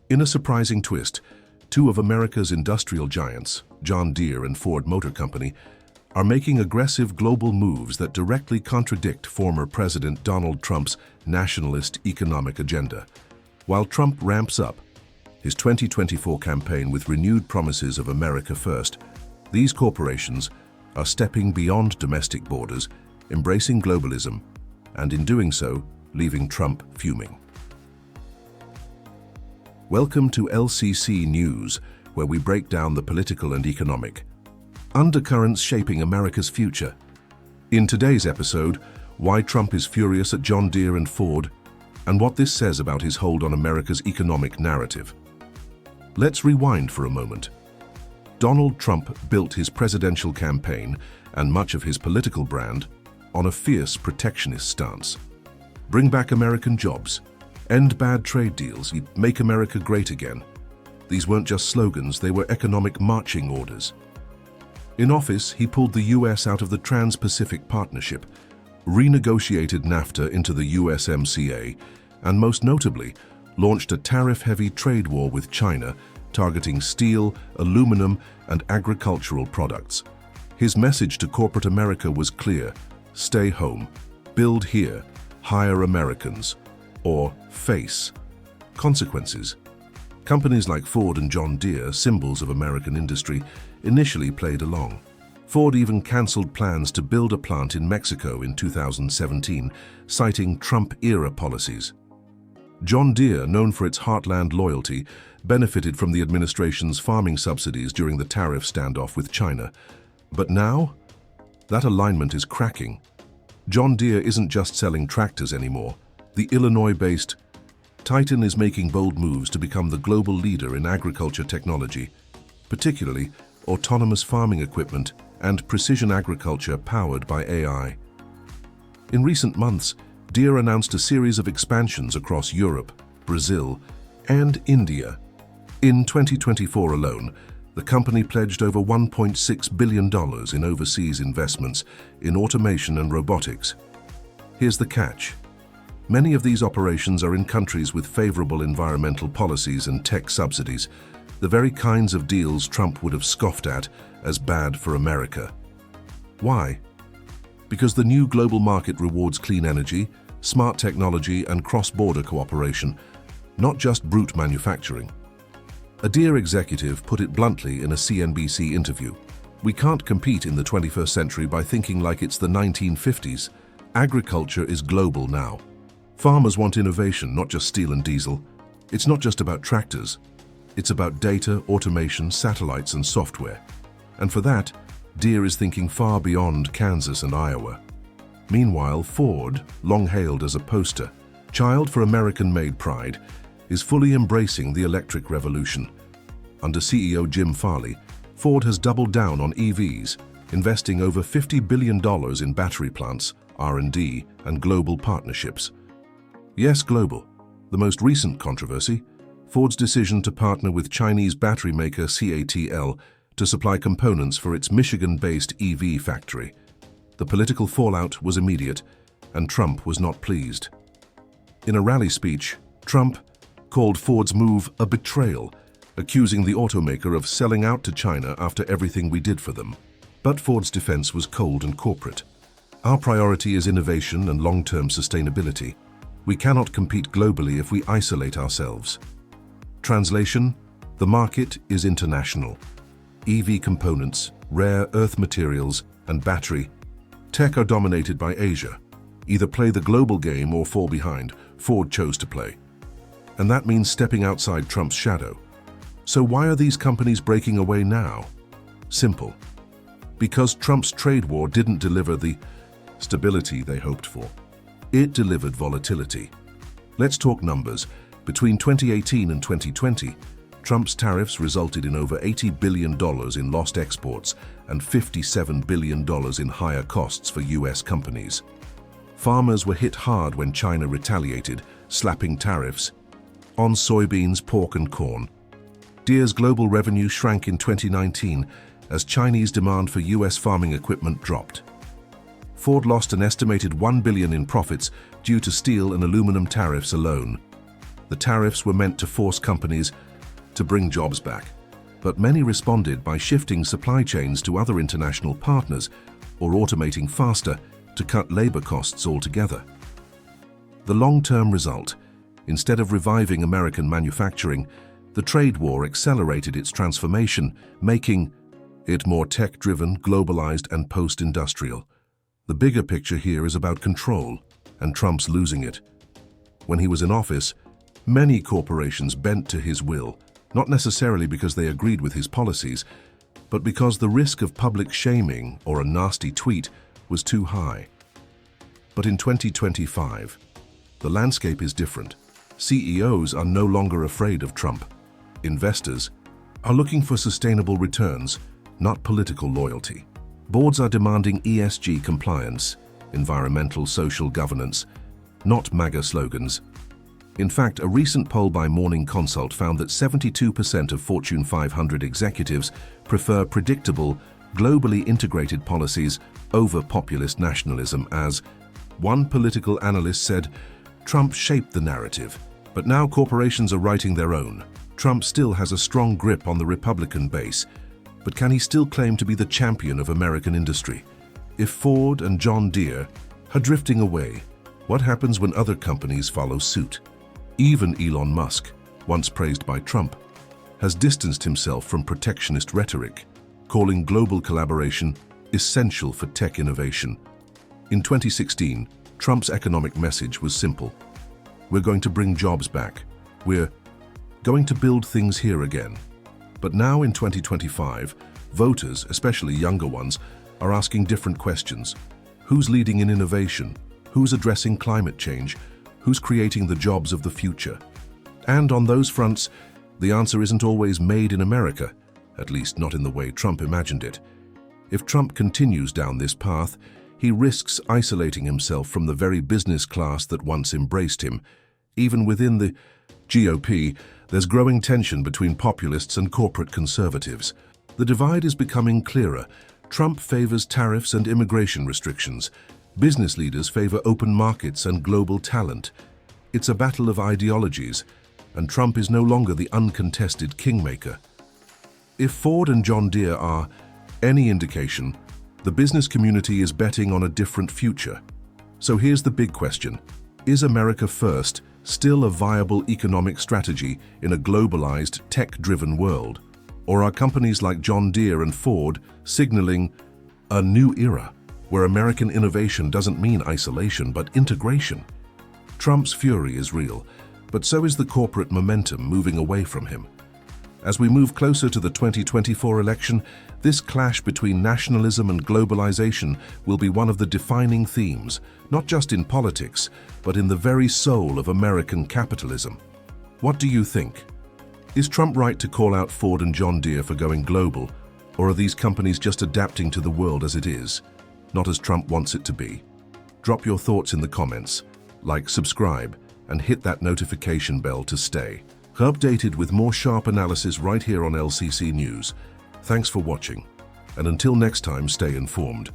In a surprising twist, two of America's industrial giants, John Deere and Ford Motor Company, are making aggressive global moves that directly contradict former President Donald Trump's nationalist economic agenda. While Trump ramps up his 2024 campaign with renewed promises of America first, these corporations are stepping beyond domestic borders, embracing globalism, and in doing so, leaving Trump fuming. Welcome to LCC News, where we break down the political and economic undercurrents shaping America's future. In today's episode, why Trump is furious at John Deere and Ford, and what this says about his hold on America's economic narrative. Let's rewind for a moment. Donald Trump built his presidential campaign and much of his political brand on a fierce protectionist stance. Bring back American jobs, end bad trade deals, make America great again. These weren't just slogans, they were economic marching orders. In office, he pulled the US out of the Trans-Pacific Partnership, renegotiated NAFTA into the USMCA, and most notably, launched a tariff-heavy trade war with China, targeting steel, aluminum, and agricultural products. His message to corporate America was clear: stay home, build here, hire Americans, or face consequences. Companies like Ford and John Deere, symbols of American industry, initially played along. Ford even cancelled plans to build a plant in Mexico in 2017, citing Trump-era policies. John Deere, known for its heartland loyalty, benefited from the administration's farming subsidies during the tariff standoff with China. But now, that alignment is cracking. John Deere isn't just selling tractors anymore. The Illinois-based Titan is making bold moves to become the global leader in agriculture technology, particularly autonomous farming equipment and precision agriculture powered by AI. In recent months, Deere announced a series of expansions across Europe, Brazil, and India. In 2024 alone, the company pledged over $1.6 billion in overseas investments in automation and robotics. Here's the catch. Many of these operations are in countries with favorable environmental policies and tech subsidies, the very kinds of deals Trump would have scoffed at as bad for America. Why? Because the new global market rewards clean energy, smart technology, and cross-border cooperation, not just brute manufacturing. A Deere executive put it bluntly in a CNBC interview: "We can't compete in the 21st century by thinking like it's the 1950s. Agriculture is global now. Farmers want innovation, not just steel and diesel. It's not just about tractors. It's about data, automation, satellites, and software. And for that, Deere is thinking far beyond Kansas and Iowa." Meanwhile, Ford, long hailed as a poster child for American-made pride, is fully embracing the electric revolution. Under CEO Jim Farley, Ford has doubled down on EVs, investing over $50 billion in battery plants, R&D, and global partnerships. Yes, global. The most recent controversy: Ford's decision to partner with Chinese battery maker CATL to supply components for its Michigan-based EV factory. The political fallout was immediate, and Trump was not pleased. In a rally speech, Trump called Ford's move a betrayal, accusing the automaker of selling out to China after everything we did for them. But Ford's defense was cold and corporate. "Our priority is innovation and long-term sustainability. We cannot compete globally if we isolate ourselves." Translation: the market is international. EV components, rare earth materials, and battery tech are dominated by Asia. Either play the global game or fall behind. Ford chose to play. And that means stepping outside Trump's shadow. So why are these companies breaking away now? Simple. Because Trump's trade war didn't deliver the stability they hoped for. It delivered volatility. Let's talk numbers. Between 2018 and 2020, Trump's tariffs resulted in over $80 billion in lost exports and $57 billion in higher costs for US companies. Farmers were hit hard when China retaliated, slapping tariffs on soybeans, pork, and corn. Deere's global revenue shrank in 2019 as Chinese demand for US farming equipment dropped. Ford lost an estimated $1 billion in profits due to steel and aluminum tariffs alone. The tariffs were meant to force companies to bring jobs back, but many responded by shifting supply chains to other international partners or automating faster to cut labor costs altogether. The long-term result, instead of reviving American manufacturing, the trade war accelerated its transformation, making it more tech-driven, globalized, and post-industrial. The bigger picture here is about control, and Trump's losing it. When he was in office, many corporations bent to his will, not necessarily because they agreed with his policies, but because the risk of public shaming or a nasty tweet was too high. But in 2025, the landscape is different. CEOs are no longer afraid of Trump. Investors are looking for sustainable returns, not political loyalty. Boards are demanding ESG compliance, environmental social governance, not MAGA slogans. In fact, a recent poll by Morning Consult found that 72% of Fortune 500 executives prefer predictable, globally integrated policies over populist nationalism. As one political analyst said, Trump shaped the narrative, but now corporations are writing their own. Trump still has a strong grip on the Republican base, but can he still claim to be the champion of American industry? If Ford and John Deere are drifting away, what happens when other companies follow suit? Even Elon Musk, once praised by Trump, has distanced himself from protectionist rhetoric, calling global collaboration essential for tech innovation. In 2016, Trump's economic message was simple. We're going to bring jobs back. We're going to build things here again. But now in 2025, voters, especially younger ones, are asking different questions. Who's leading in innovation? Who's addressing climate change? Who's creating the jobs of the future? And on those fronts, the answer isn't always made in America, at least not in the way Trump imagined it. If Trump continues down this path, he risks isolating himself from the very business class that once embraced him. Even within the GOP, there's growing tension between populists and corporate conservatives. The divide is becoming clearer. Trump favors tariffs and immigration restrictions. Business leaders favor open markets and global talent. It's a battle of ideologies, and Trump is no longer the uncontested kingmaker. If Ford and John Deere are any indication, the business community is betting on a different future. So here's the big question. Is America First still a viable economic strategy in a globalized, tech-driven world? Or are companies like John Deere and Ford signaling a new era, where American innovation doesn't mean isolation but integration? Trump's fury is real, but so is the corporate momentum moving away from him. As we move closer to the 2024 election, this clash between nationalism and globalization will be one of the defining themes, not just in politics, but in the very soul of American capitalism. What do you think? Is Trump right to call out Ford and John Deere for going global, or are these companies just adapting to the world as it is, not as Trump wants it to be? Drop your thoughts in the comments, like, subscribe, and hit that notification bell to stay updated with more sharp analysis right here on LCC News. Thanks for watching, and until next time, stay informed.